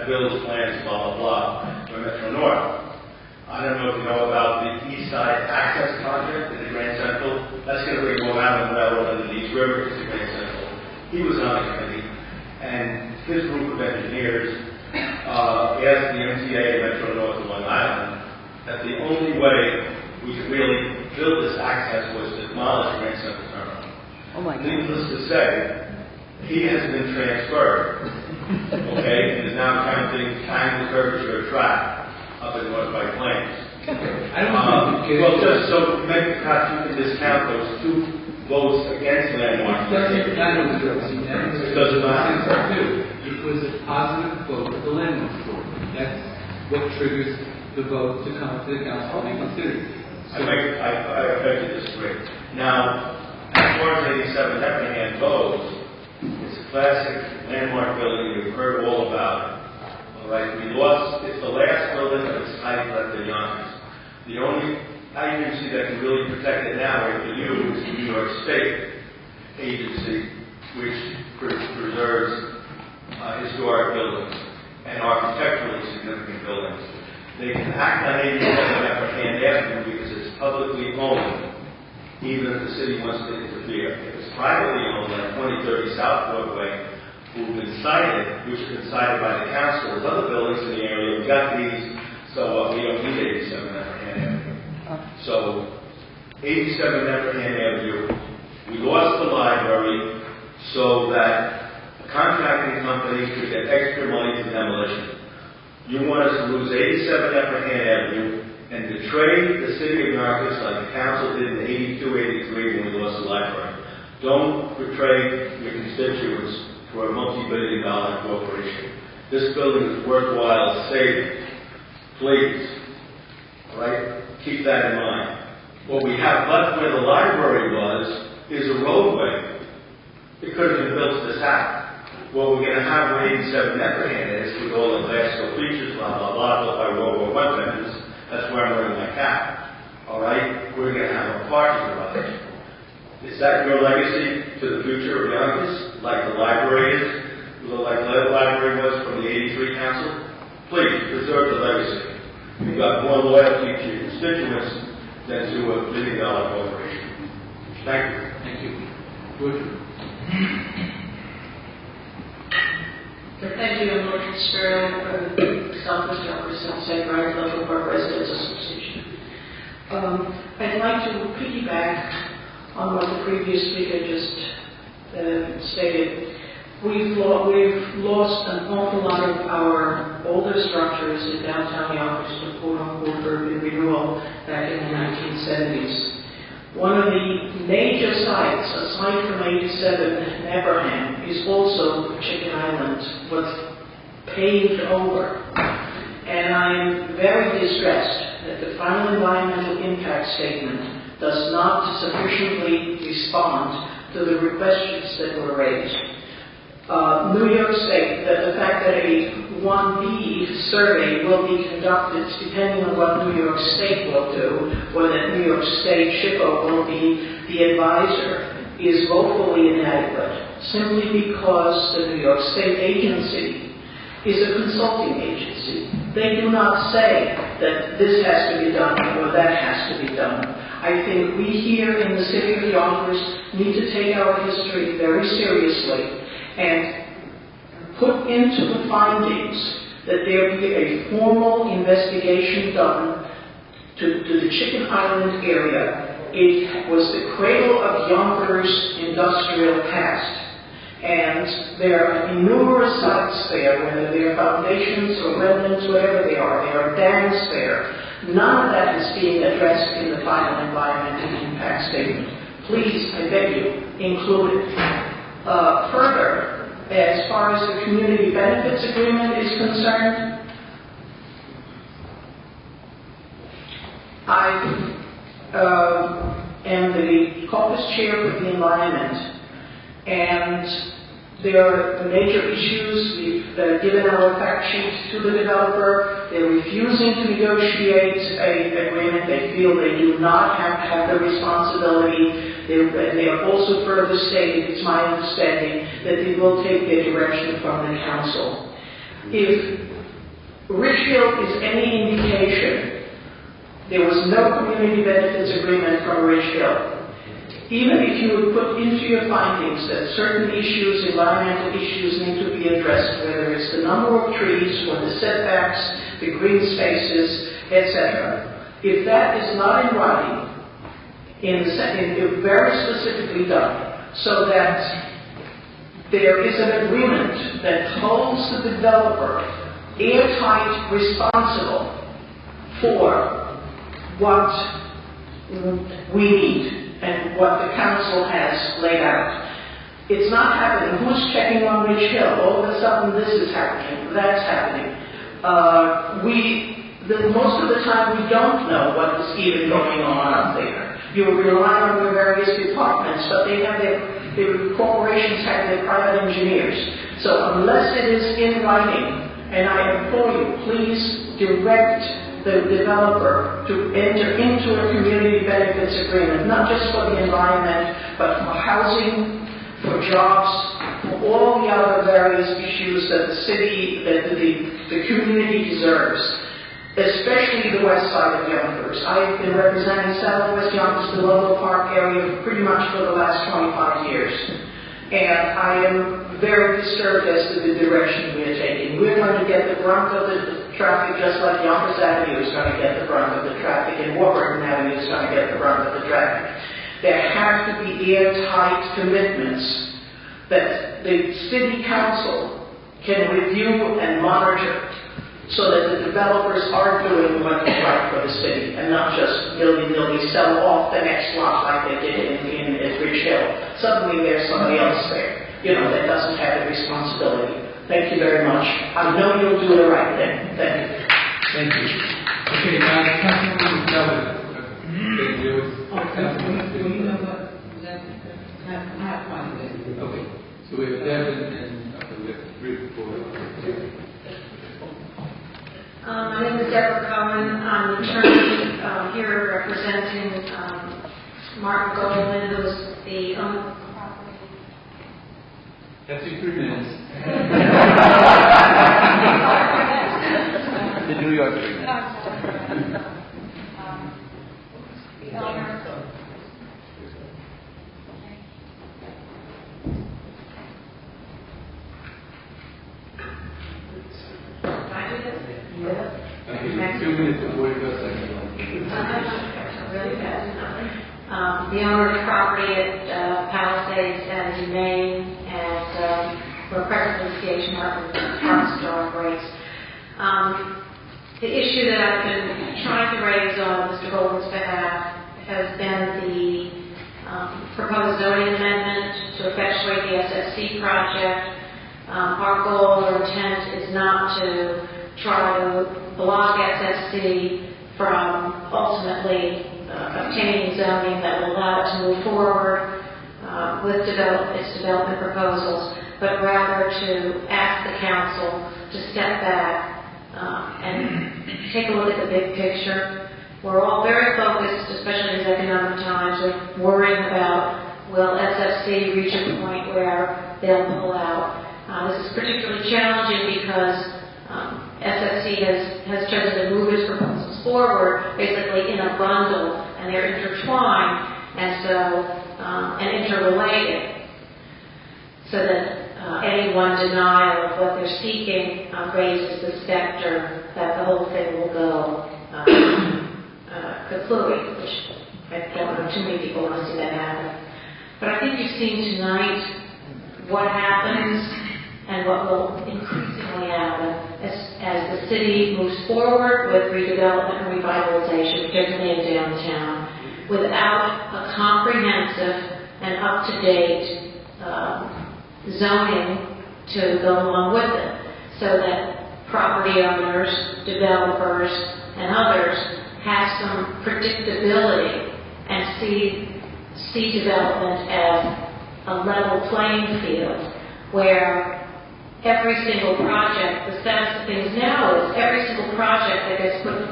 Bill's plans, blah, blah, blah, for Metro North. I don't know if you know about the East Side Access Project in the Grand Central. That's going to bring Long Island Railroad and the East River to the Grand Central. He was on the committee, and his group of engineers asked the MTA and Metro North of Long Island that the only way we could really build this access was to demolish Grand Central Terminal. Oh my God. Needless to say, he has been transferred, okay, and is now counting time the curvature of track up in North White Plains. I don't know. Well, just so maybe perhaps you can discount those two votes against landmark. It doesn't It doesn't matter. It was a positive vote for the landmark board. That's what triggers the vote to come to the council and be considered. I beg to disagree. Now, as far as 87 Nepperhan goes, it's a classic landmark building you've heard all about. All right, it's the last building of its type left in Yonkers. The only agency that can really protect it now, if you, is the New York State agency, which preserves historic buildings and architecturally significant buildings. They can act on 87 Nepperhan Avenue because it's publicly owned, even if the city wants to interfere. If it's privately owned, like 2030 South Broadway, who've been cited, which have been cited by the council, there's other buildings in the area. We've got these, so we don't need 87 Nepperhan Avenue. So, 87 Nepperhan Avenue, we lost the library so that a contracting company could get extra money for demolition. You want us to lose 87 Nepperhan Avenue and betray the city of Yonkers like the council did in 82, 83 when we lost the library. Don't betray your constituents for a multi-billion-dollar corporation. This building is worthwhile saving. Please. All right? Keep that in mind. What we have left where the library was is a roadway. It could have been built to this hat. What we're going to have where 87 Nepperhan is, with all the classical features, blah, blah, blah, built by World War I veterans, that's where I'm wearing my cap. All right? We're going to have a parking garage. Is that your legacy to the future of Yonkers, like the library is, like the library was from the 83 council? Please, preserve the legacy. You've got more loyalty to your constituents than to a billion-dollar corporation. Thank you. Thank you. Good. Thank you, I'm Lord Fitzgerald, Southwest Yonkers and St. Brian Local Park Residents Association. I'd like to piggyback on what the previous speaker just stated. We've lost an awful lot of our older structures in downtown Yonkers to quote-unquote urban renewal back in the 1970s. One of the major sites, aside from 87 Nepperhan, is also Chicken Island, was paved over. And I'm very distressed that the final environmental impact statement does not sufficiently respond to the questions that were raised. New York State, the fact that a 1B survey will be conducted depending on what New York State will do, or that New York State SHPO will be the advisor, is woefully inadequate, simply because the New York State agency is a consulting agency. They do not say that this has to be done or that has to be done. I think we here in the city of Yonkers need to take our history very seriously and put into the findings that there be a formal investigation done to the Chicken Island area. It was the cradle of Yonkers' industrial past, and there are numerous sites there, whether they are foundations or remnants, whatever they are dams there. None of that is being addressed in the final environmental impact statement. Please, I beg you, include it. Further, as far as the community benefits agreement is concerned, I am the caucus chair for the environment, and there are major issues. We've given our fact sheet to the developer. They're refusing to negotiate an agreement. They feel they do not have the responsibility. They have also further stated, it's my understanding, that they will take their direction from the council. If Richfield is any indication, there was no community benefits agreement from Richfield. Even if you would put into your findings that certain issues, environmental issues, need to be addressed, whether it's the number of trees or the setbacks, the green spaces, etc. If that is not in writing, very specifically done, so that there is an agreement that holds the developer airtight responsible for what we need and what the council has laid out. It's not happening. Who's checking on Ridge Hill? All of a sudden this is happening, that's happening. Most of the time we don't know what is even going on up there. You rely on your various departments, but the corporations have their private engineers. So unless it is in writing, and I implore you, please direct the developer to enter into a community benefits agreement, not just for the environment, but for housing, for jobs, for all the other various issues that the city, that the community deserves, especially the west side of Yonkers. I've been representing Southwest Yonkers, the Logo Park area, pretty much for the last 25 years. And I am very disturbed as to the direction we are taking. We're going to get the brunt of the traffic just like Yonkers Avenue is going to get the brunt of the traffic and Warburton Avenue is going to get the brunt of the traffic. There have to be airtight commitments that the city council can review and monitor so that the developers are doing what is right for the city and not just willy-nilly sell off the next lot like they did in Ridge Hill. Suddenly there's somebody else there, that doesn't have the responsibility. Thank you very much. I know you'll do the right thing. Thank you. Thank you. Okay, now Councilwoman Sullivan. I have one thing. Okay, so we have Devin and we have Rick for. My name is Deborah Cohen. I'm an attorney here representing Martin Goldman, who is the owner of the property. That's you 3 minutes. The New York 3 minutes. The owner. Okay, 2 minutes before you go second. Really fast. The owner of the property at Palisades and Maine, and we're presently CH Martin Star operates. The issue that I've been trying to raise on Mr. Goldman's behalf has been the proposed zoning amendment to effectuate the SSC project. Our goal or intent is not to try to block SSC from ultimately obtaining zoning that will allow it to move forward with its development proposals, but rather to ask the council to step back and take a look at the big picture. We're all very focused, especially in these economic times, of worrying about will SFC reach a point where they'll pull out. This is particularly challenging because SFC has chosen to move its proposals forward basically in a bundle, and they're intertwined and interrelated, so that any one denial of what they're seeking raises the specter that the whole thing will go kapooey, which I don't know too many people want to see that happen. But I think you've seen tonight what happens and what will increasingly happen as the city moves forward with redevelopment and revitalization, particularly in downtown, without a comprehensive and up-to-date zoning to go along with it, so that property owners, developers, and others have some predictability and see development as a level playing field where every single project, the status of things now is every single project that gets put forward